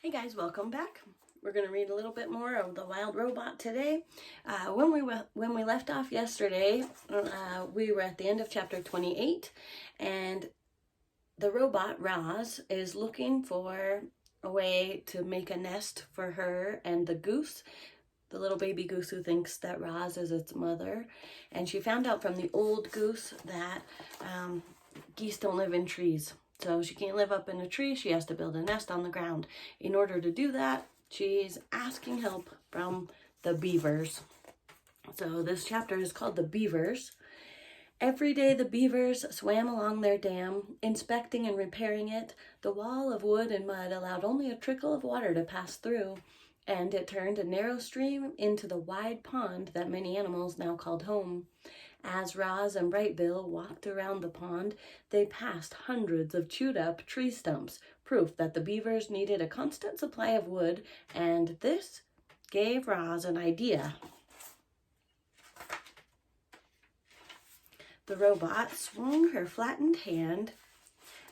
Hey guys, welcome back. We're going to read a little bit more of The Wild Robot today. When we left off yesterday, we were at the end of chapter 28, and the robot, Roz, is looking for a way to make a nest for her and the goose, the little baby goose who thinks that Roz is its mother. And she found out from the old goose that geese don't live in trees. So she can't live up in a tree. She has to build a nest on the ground. In order to do that, she's asking help from the beavers. So this chapter is called The Beavers. Every day the beavers swam along their dam, inspecting and repairing it. The wall of wood and mud allowed only a trickle of water to pass through, and it turned a narrow stream into the wide pond that many animals now called home. As Roz and Brightbill walked around the pond, they passed hundreds of chewed-up tree stumps, proof that the beavers needed a constant supply of wood, and this gave Roz an idea. The robot swung her flattened hand,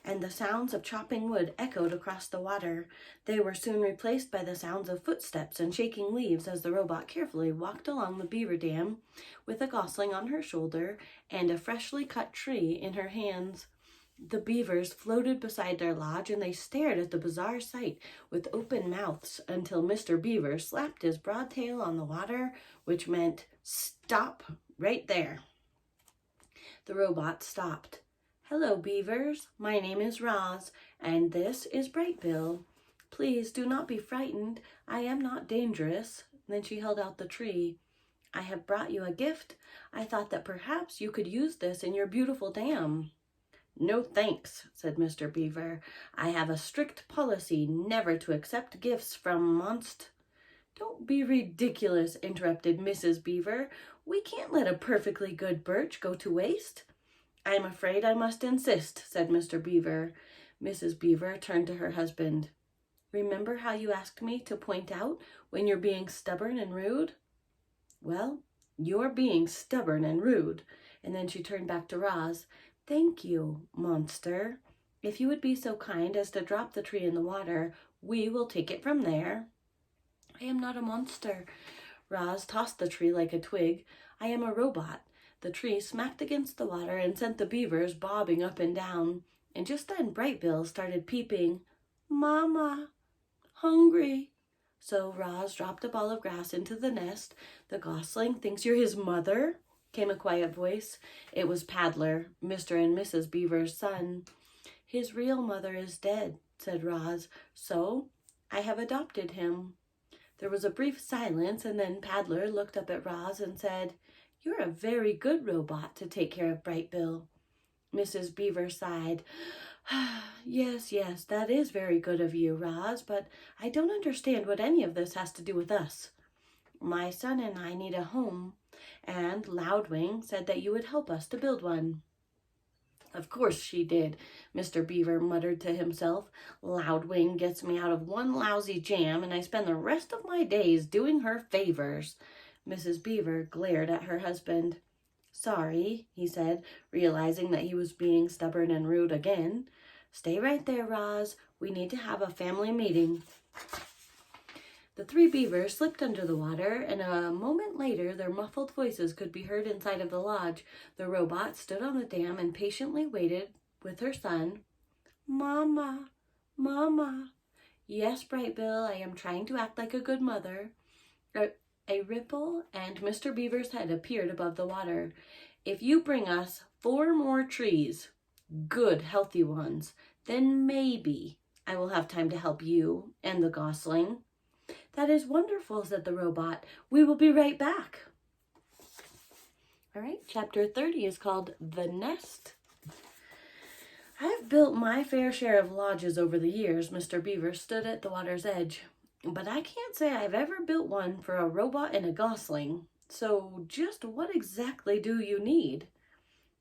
and the sounds of chopping wood echoed across the water. They were soon replaced by the sounds of footsteps and shaking leaves as the robot carefully walked along the beaver dam with a gosling on her shoulder and a freshly cut tree in her hands. The beavers floated beside their lodge, and they stared at the bizarre sight with open mouths until Mr. Beaver slapped his broad tail on the water, which meant, "Stop right there." The robot stopped. "Hello, beavers. My name is Roz, and this is Brightbill. Please do not be frightened. I am not dangerous." Then she held out the tree. "I have brought you a gift. I thought that perhaps you could use this in your beautiful dam." "No thanks," said Mr. Beaver. "I have a strict policy never to accept gifts from "Don't be ridiculous," interrupted Mrs. Beaver. "We can't let a perfectly good birch go to waste." "I'm afraid I must insist," said Mr. Beaver. Mrs. Beaver turned to her husband. "Remember how you asked me to point out when you're being stubborn and rude? Well, you're being stubborn and rude." And then she turned back to Roz. "Thank you, monster. If you would be so kind as to drop the tree in the water, we will take it from there." "I am not a monster." Roz tossed the tree like a twig. "I am a robot." The tree smacked against the water and sent the beavers bobbing up and down. And just then Brightbill started peeping. "Mama, hungry." So Roz dropped a ball of grass into the nest. "The gosling thinks you're his mother?" came a quiet voice. It was Paddler, Mr. and Mrs. Beaver's son. "His real mother is dead," said Roz, "so I have adopted him." There was a brief silence, and then Paddler looked up at Roz and said, "You're a very good robot to take care of Brightbill." Mrs. Beaver sighed. Yes, that is very good of you, Roz, but I don't understand what any of this has to do with us. My son and I need a home, and Loudwing said that you would help us to build one." "Of course she did," Mr. Beaver muttered to himself. "Loudwing gets me out of one lousy jam, and I spend the rest of my days doing her favors." Mrs. Beaver glared at her husband. "Sorry," he said, realizing that he was being stubborn and rude again. "Stay right there, Roz. We need to have a family meeting." The three beavers slipped under the water, and a moment later their muffled voices could be heard inside of the lodge. The robot stood on the dam and patiently waited with her son. "Mama, Mama." "Yes, Brightbill, I am trying to act like a good mother." A ripple, and Mr. Beaver's head appeared above the water. "If you bring us 4 more trees, good, healthy ones, then maybe I will have time to help you and the gosling." "That is wonderful," said the robot. "We will be right back." All right, chapter 30 is called The Nest. "I've built my fair share of lodges over the years." Mr. Beaver stood at the water's edge. "But I can't say I've ever built one for a robot and a gosling. So just what exactly do you need?"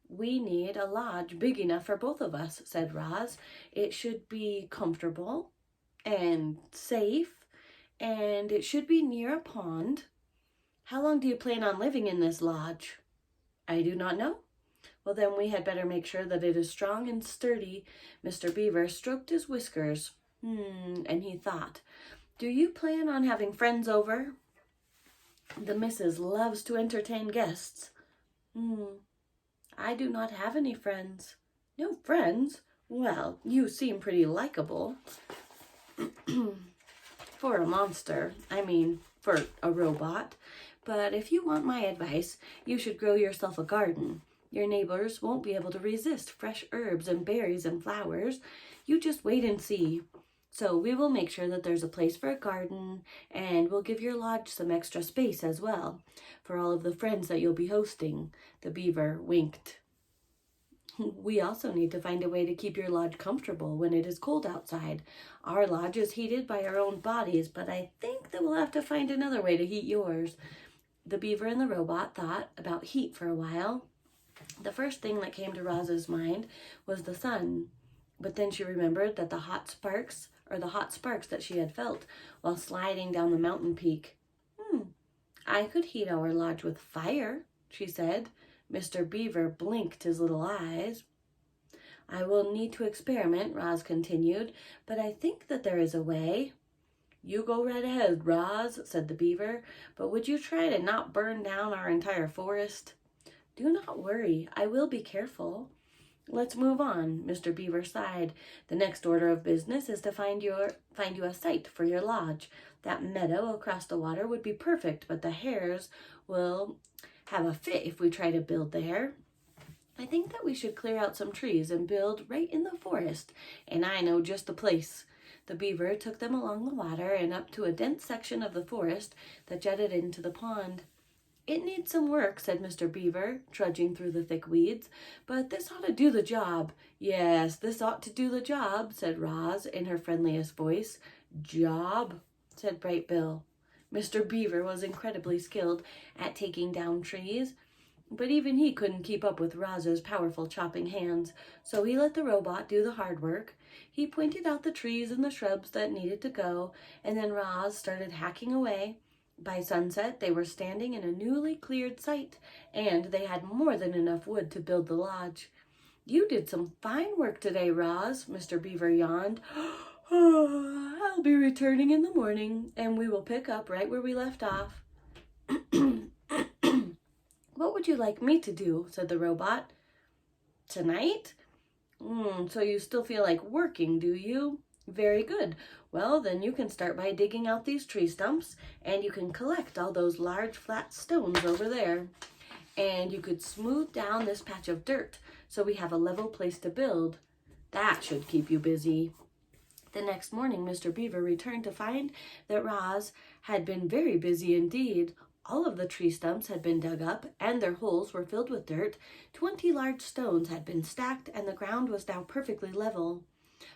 "We need a lodge big enough for both of us," said Roz. "It should be comfortable and safe, and it should be near a pond." "How long do you plan on living in this lodge?" "I do not know." "Well, then we had better make sure that it is strong and sturdy." Mr. Beaver stroked his whiskers. And he thought, "Do you plan on having friends over?" "The missus loves to entertain guests." "I do not have any friends." "No friends? Well, you seem pretty likable." "For a monster. I mean, for a robot. But if you want my advice, you should grow yourself a garden. Your neighbors won't be able to resist fresh herbs and berries and flowers. You just wait and see. So we will make sure that there's a place for a garden, and we'll give your lodge some extra space as well, for all of the friends that you'll be hosting." The beaver winked. "We also need to find a way to keep your lodge comfortable when it is cold outside. Our lodge is heated by our own bodies, but I think that we'll have to find another way to heat yours." The beaver and the robot thought about heat for a while. The first thing that came to Roz's mind was the sun, but then she remembered that the hot sparks that she had felt while sliding down the mountain peak. "I could heat our lodge with fire," she said. Mr. Beaver blinked his little eyes. "I will need to experiment," Roz continued, "but I think that there is a way." "You go right ahead, Roz," said the beaver, "but would you try to not burn down our entire forest?" "Do not worry, I will be careful." "Let's move on." Mr. Beaver sighed. "The next order of business is to find you a site for your lodge. That meadow across the water would be perfect, but the hares will have a fit if we try to build there. I think that we should clear out some trees and build right in the forest, and I know just the place." The beaver took them along the water and up to a dense section of the forest that jutted into the pond. "It needs some work," said Mr. Beaver, trudging through the thick weeds, "but this ought to do the job." "Yes, this ought to do the job," said Roz in her friendliest voice. "Job," said Bright Bill. Mr. Beaver was incredibly skilled at taking down trees, but even he couldn't keep up with Roz's powerful chopping hands, so he let the robot do the hard work. He pointed out the trees and the shrubs that needed to go, and then Roz started hacking away. By sunset, they were standing in a newly cleared site, and they had more than enough wood to build the lodge. "You did some fine work today, Roz," Mr. Beaver yawned. "I'll be returning in the morning, and we will pick up right where we left off." "What would you like me to do?" said the robot. "Tonight? So you still feel like working, do you? Very good. Well, then you can start by digging out these tree stumps, and you can collect all those large flat stones over there. And you could smooth down this patch of dirt so we have a level place to build. That should keep you busy." The next morning, Mr. Beaver returned to find that Roz had been very busy indeed. All of the tree stumps had been dug up, and their holes were filled with dirt. 20 large stones had been stacked, and the ground was now perfectly level.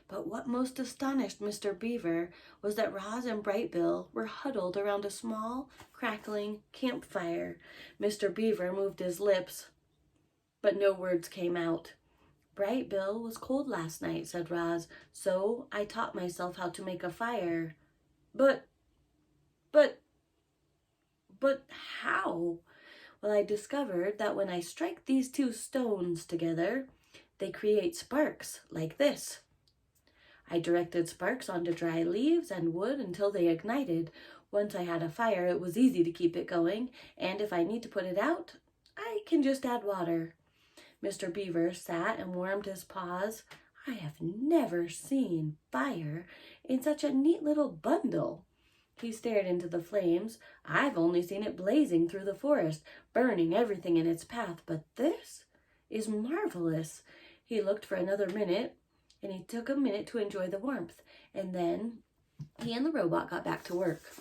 But what most astonished Mr. Beaver was that Roz and Bright Bill were huddled around a small, crackling campfire. Mr. Beaver moved his lips, but no words came out. "Bright Bill was cold last night," said Roz, "so I taught myself how to make a fire." But how?" "Well, I discovered that when I strike these two stones together, they create sparks like this." I directed sparks onto dry leaves and wood until they ignited. Once I had a fire, it was easy to keep it going, and if I need to put it out, I can just add water." Mr. Beaver sat and warmed his paws. "I have never seen fire in such a neat little bundle." He stared into the flames. "I've only seen it blazing through the forest, burning everything in its path, but this is marvelous." He looked for another minute, and he took a minute to enjoy the warmth, and then he and the robot got back to work.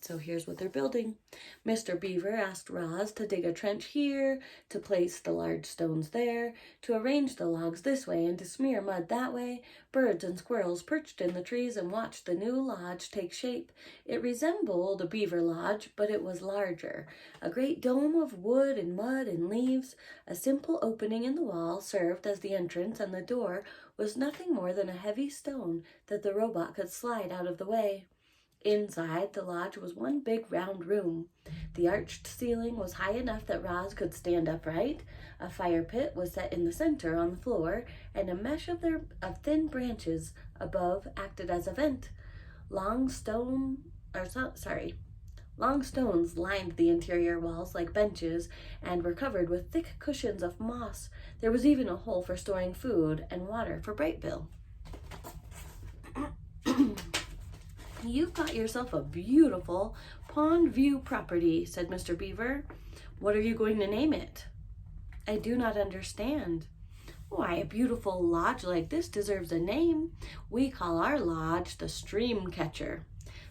So here's what they're building. Mr. Beaver asked Roz to dig a trench here, to place the large stones there, to arrange the logs this way, and to smear mud that way. Birds and squirrels perched in the trees and watched the new lodge take shape. It resembled a beaver lodge, but it was larger. A great dome of wood and mud and leaves. A simple opening in the wall served as the entrance, and the door was nothing more than a heavy stone that the robot could slide out of the way. Inside, the lodge was one big round room. The arched ceiling was high enough that Roz could stand upright. A fire pit was set in the center on the floor, and a mesh of thin branches above acted as a vent. Long stones lined the interior walls like benches and were covered with thick cushions of moss. There was even a hole for storing food and water for Brightbill. "You've got yourself a beautiful pond view property," said Mr. Beaver. "What are you going to name it?" "I do not understand." "Why, a beautiful lodge like this deserves a name. We call our lodge the Stream Catcher."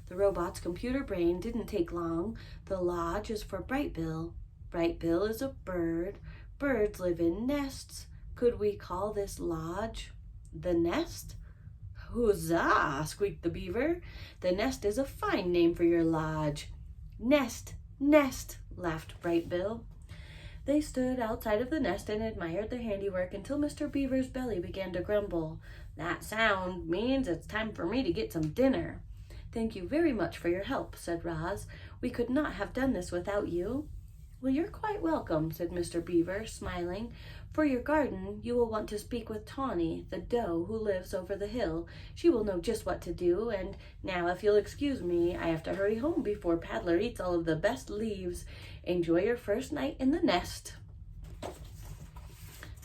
The robot's computer brain didn't take long. "The lodge is for Brightbill. Brightbill is a bird. Birds live in nests. Could we call this lodge the Nest?" "Huzzah!" squeaked the Beaver. "The Nest is a fine name for your lodge." "Nest, nest," laughed Brightbill. They stood outside of the nest and admired the handiwork until Mr. Beaver's belly began to grumble. "That sound means it's time for me to get some dinner." "Thank you very much for your help," said Roz. "We could not have done this without you." "Well, you're quite welcome," said Mr. Beaver, smiling. "For your garden, you will want to speak with Tawny, the doe who lives over the hill. She will know just what to do, and now, if you'll excuse me, I have to hurry home before Paddler eats all of the best leaves. Enjoy your first night in the nest." All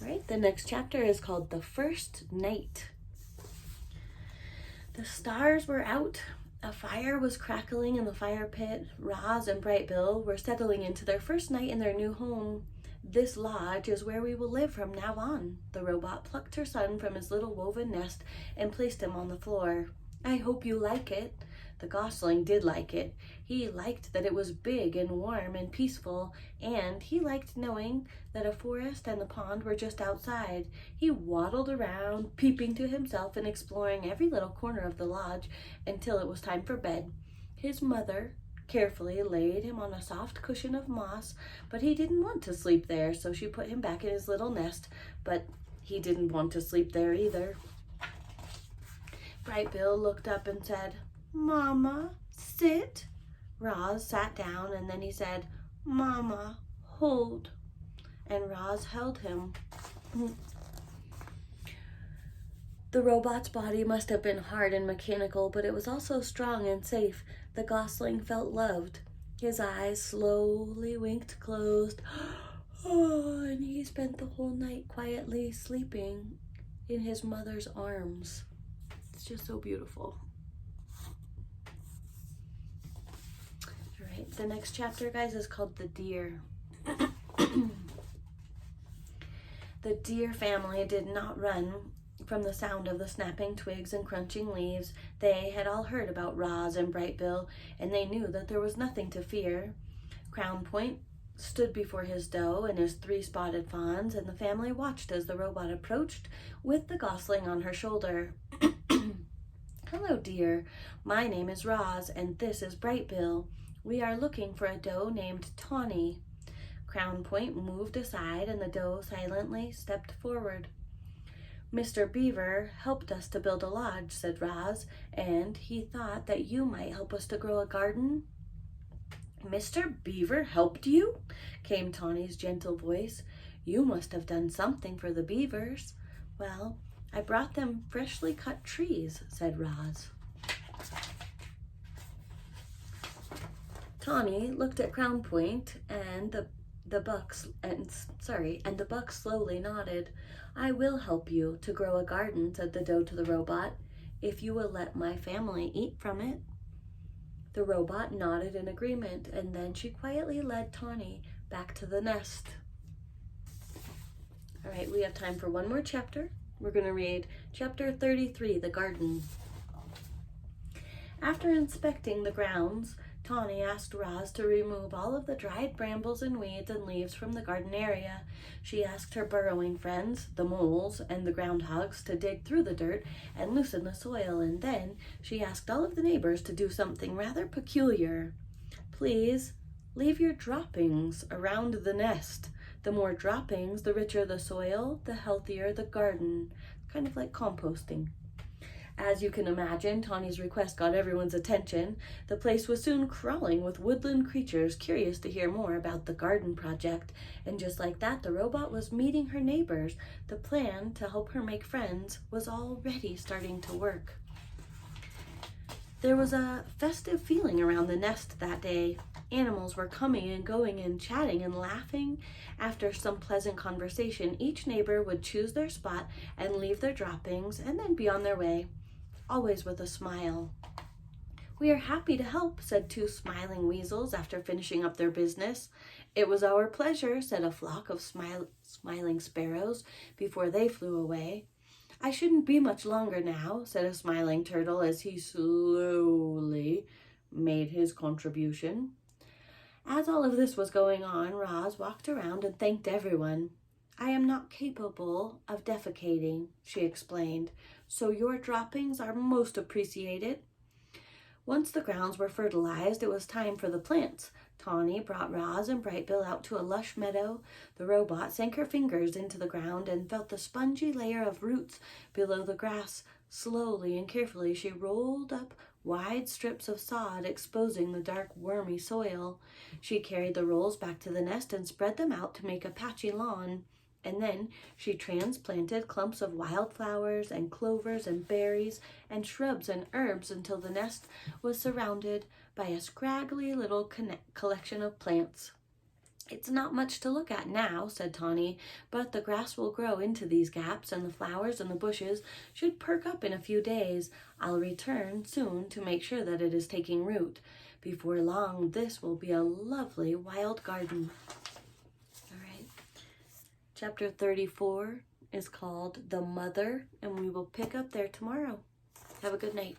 right, the next chapter is called The First Night. The stars were out. A fire was crackling in the fire pit. Roz and Brightbill were settling into their first night in their new home. "This lodge is where we will live from now on." The robot plucked her son from his little woven nest and placed him on the floor. "I hope you like it." The gosling did like it. He liked that it was big and warm and peaceful, and he liked knowing that a forest and the pond were just outside. He waddled around, peeping to himself and exploring every little corner of the lodge until it was time for bed. His mother carefully laid him on a soft cushion of moss, but he didn't want to sleep there, so she put him back in his little nest, but he didn't want to sleep there either. Brightbill looked up and said, "Mama, sit." Roz sat down, and then he said, "Mama, hold." And Roz held him. The robot's body must have been hard and mechanical, but it was also strong and safe. The gosling felt loved. His eyes slowly winked closed. And he spent the whole night quietly sleeping in his mother's arms. It's just so beautiful. All right, the next chapter, guys, is called The Deer. The deer family did not run from the sound of the snapping twigs and crunching leaves. They had all heard about Roz and Brightbill, and they knew that there was nothing to fear. Crown Point stood before his doe and his 3 spotted fawns, and the family watched as the robot approached with the gosling on her shoulder. "Hello, dear. My name is Roz, and this is Brightbill. We are looking for a doe named Tawny." Crown Point moved aside, and the doe silently stepped forward. "Mr. Beaver helped us to build a lodge," said Roz, "and he thought that you might help us to grow a garden." "Mr. Beaver helped you?" came Tawny's gentle voice. "You must have done something for the beavers." "Well, I brought them freshly cut trees," said Roz. Tawny looked at Crown Point, and the buck slowly nodded. "I will help you to grow a garden," said the doe to the robot, "if you will let my family eat from it." The robot nodded in agreement, and then she quietly led Tawny back to the nest. All right, we have time for one more chapter. We're going to read chapter 33, The Garden. After inspecting the grounds, Tawny asked Roz to remove all of the dried brambles and weeds and leaves from the garden area. She asked her burrowing friends, the moles and the groundhogs, to dig through the dirt and loosen the soil, and then she asked all of the neighbors to do something rather peculiar. "Please leave your droppings around the nest. The more droppings, the richer the soil, the healthier the garden." Kind of like composting. As you can imagine, Tawny's request got everyone's attention. The place was soon crawling with woodland creatures curious to hear more about the garden project. And just like that, the robot was meeting her neighbors. The plan to help her make friends was already starting to work. There was a festive feeling around the nest that day. Animals were coming and going and chatting and laughing. After some pleasant conversation, each neighbor would choose their spot and leave their droppings and then be on their way, always with a smile. "We are happy to help," said two smiling weasels after finishing up their business. "It was our pleasure," said a flock of smiling sparrows before they flew away. "I shouldn't be much longer now," said a smiling turtle as he slowly made his contribution. As all of this was going on, Roz walked around and thanked everyone. "I am not capable of defecating," she explained, "so your droppings are most appreciated." Once the grounds were fertilized, it was time for the plants. Tawny brought Roz and Bright Bill out to a lush meadow. The robot sank her fingers into the ground and felt the spongy layer of roots below the grass. Slowly and carefully, she rolled up wide strips of sod, exposing the dark, wormy soil. She carried the rolls back to the nest and spread them out to make a patchy lawn. And then she transplanted clumps of wildflowers and clovers and berries and shrubs and herbs until the nest was surrounded by a scraggly little collection of plants. "It's not much to look at now," said Tawny, "but the grass will grow into these gaps and the flowers and the bushes should perk up in a few days. I'll return soon to make sure that it is taking root. Before long, this will be a lovely wild garden." Chapter 34 is called The Mother, and we will pick up there tomorrow. Have a good night.